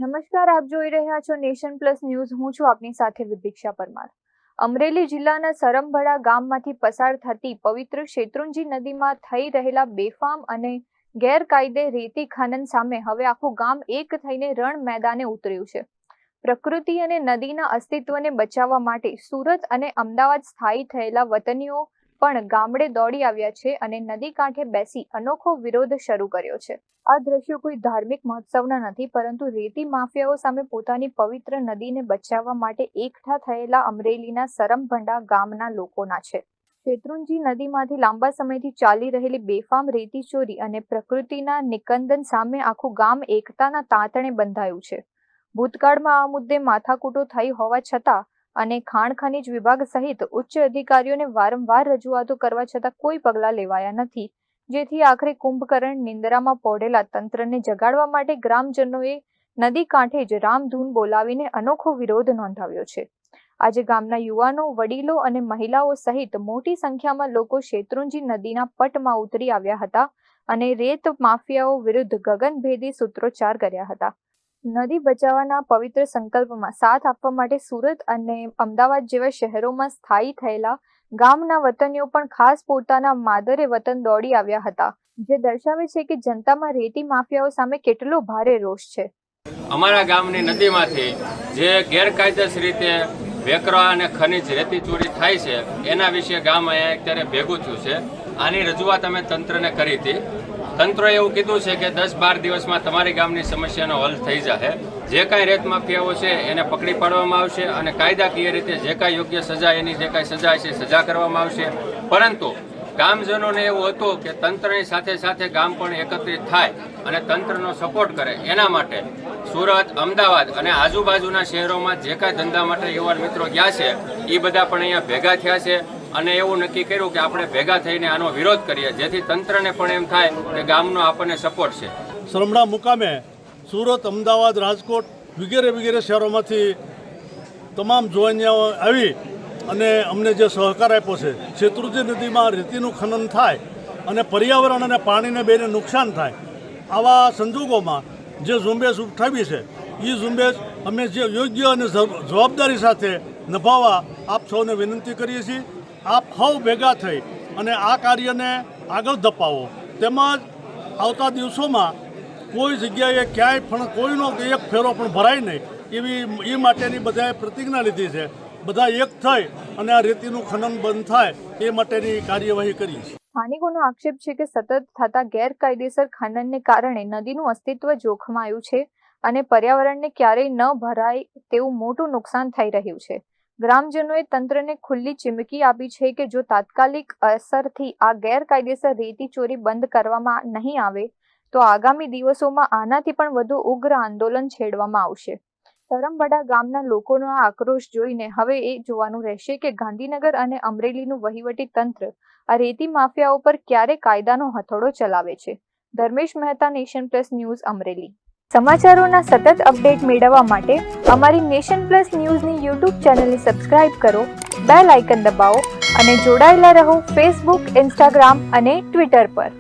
નમસ્કાર, આપ જોઈ રહ્યા છો નેશન પ્લસ ન્યૂઝ. હું છું આપની સાથે વિભિક્ષા પરમાર. અમરેલી જિલ્લાના સરમભડા ગામમાંથી પસાર થતી પવિત્ર શેત્રુંજી નદીમાં થઈ રહેલા બેફામ અને ગેરકાયદે રેતી ખનન સામે હવે આખું ગામ એક થઈને રણ મેદાને ઉતર્યું છે. પ્રકૃતિ અને નદીના અસ્તિત્વને બચાવવા માટે સુરત અને અમદાવાદ સ્થાયી થયેલા વતનીઓ પણ ગામડે દોડી આવ્યા છે અને નદી કાંઠે બેસી અનોખો વિરોધ શરૂ કર્યો છે. આ દ્રશ્યો કોઈ ધાર્મિક મહોત્સવના નથી, પરંતુ રેતી માફિયાઓ સામે પોતાની પવિત્ર નદીને બચાવવા માટે એકઠા થયેલા અમરેલીના સરમભડા ગામના લોકોના છે. શેત્રુંજી નદીમાંથી લાંબા સમયથી ચાલી રહેલી બેફામ રેતી ચોરી અને પ્રકૃતિના નિકંદન સામે આખું ગામ એકતાના તાંતણે બંધાયું છે. ભૂતકાળમાં આ મુદ્દે માથાકૂટો થઈ હોવા છતાં અને ખાણ ખનીજ વિભાગ સહિત ઉચ્ચ અધિકારીઓને વારંવાર રજૂઆતો કરવા છતાં કોઈ પગલાં લેવાયા નથી, જેથી આખરે કુંભકર્ણ નિંદ્રામાં પોઢેલા તંત્રને જગાડવા માટે ગ્રામજનોએ નદી કાંઠે જ રામધૂન બોલાવીને અનોખો વિરોધ નોંધાવ્યો છે. આજે ગામના યુવાનો, વડીલો અને મહિલાઓ સહિત મોટી સંખ્યામાં લોકો શેત્રુંજી નદીના પટમાં ઉતરી આવ્યા હતા અને રેત માફિયાઓ વિરુદ્ધ ગગનભેદી સૂત્રોચ્ચાર કર્યા હતા. નદી બચાવવાના પવિત્ર સંકલ્પમાં સાથ આપવા માટે સુરત અને અમદાવાદ જેવા શહેરોમાં સ્થાયી થયેલા ગામના વતનીઓ પણ ખાસ પોતાના માદરે વતન દોડી આવ્યા હતા, જે દર્શાવે છે કે જનતામાં રેતી માફિયાઓ સામે કેટલો ભારે રોષ છે. અમારા ગામની નદીમાંથી જે ગેરકાયદેસર રીતે વેકરા અને ખનીજ રેતી ચોરી થાય છે એના વિશે ગામ અહીંયા અત્યારે ભેગું થયું છે. આની રજૂઆત અમે તંત્રને કરી હતી. તંત્રએ એવું કીધું છે કે 10-12 દિવસમાં તમારી ગામની સમસ્યાનો હલ થઈ જશે. જે કાંઈ રેત માફિયાઓ છે એને પકડી પાડવામાં આવશે અને કાયદાકીય રીતે જે કાંઈ યોગ્ય સજા, એની જે કાંઈ સજા છે સજા કરવામાં આવશે. પરંતુ ગામજનોને એવું હતું કે તંત્રની સાથે સાથે ગામ પણ એકત્રિત થાય અને તંત્રનો સપોર્ટ કરે. એના માટે સુરત, અમદાવાદ અને આજુબાજુના શહેરોમાં જે કાંઈ ધંધા માટે યુવાન મિત્રો ગયા છે એ બધા પણ અહીંયા ભેગા થયા છે અને એવું નક્કી કર્યું કે આપણે ભેગા થઈને આનો વિરોધ કરીએ, જેથી તંત્રને પણ એમ થાય કે ગામનો આપણને સપોર્ટ છે. સરમડા મુકામે સુરત, અમદાવાદ, રાજકોટ વગેરે શહેરોમાંથી તમામ જોઈન્યાઓ આવી અને અમને જે સહકાર આપ્યો છે. શેત્રુંજી નદીમાં રેતીનું ખનન થાય અને પર્યાવરણ અને પાણીને બેને નુકસાન થાય, આવા સંજોગોમાં જે ઝુંબેશ ઉઠાવી છે એ ઝુંબેશ અમે જે યોગ્ય અને જવાબદારી સાથે નિભાવવા આપ સૌને વિનંતી કરીએ છીએ. આપ સૌ ભેગા થઈ અને આ કાર્યને આગળ ધપાવો, તેમજ આવતા દિવસોમાં કોઈ જગ્યાએ ક્યાંય પણ કોઈનો એક ફેરો પણ ભરાય નહીં એવી એ માટેની બધાએ પ્રતિજ્ઞા લીધી છે. બધા એક થઈ અને આ રેતીનું ખનન બંધ થાય એ માટેની કાર્યવાહી કરી છે. સ્થાનિકોનો આક્ષેપ છે કે સતત થતા ગેરકાયદેસર ખનનને કારણે નદીનું અસ્તિત્વ જોખમાયું છે અને પર્યાવરણને ક્યારેય ન ભરાય તેવું મોટું નુકસાન થઈ રહ્યું છે. ગ્રામજનોએ તંત્રને ખુલ્લી ચીમકી આપી છે કે જો તાત્કાલિક અસરથી આ ગેરકાયદેસર રેતી ચોરી બંધ કરવામાં નહીં આવે તો આગામી દિવસોમાં આનાથી પણ વધુ ઉગ્ર આંદોલન છેડવામાં આવશે. સરમભડા ગામના લોકોનો આ આક્રોશ જોઈને હવે એ જોવાનું રહેશે કે ગાંધીનગર અને અમરેલીનું વહીવટી તંત્ર આ રેતી માફિયાઓ પર ક્યારે કાયદાનો હથોડો ચલાવે છે. Dharmesh Mehta, Nation Plus News, Amreli. સમાચારોના સતત અપડેટ મેળવવા માટે અમારી નેશન પ્લસ ન્યૂઝની યુટ્યુબ ચેનલને સબસ્ક્રાઇબ કરો, બેલ આઇકન દબાવો અને જોડાયેલા રહો ફેસબુક, ઇન્સ્ટાગ્રામ અને ટ્વિટર પર.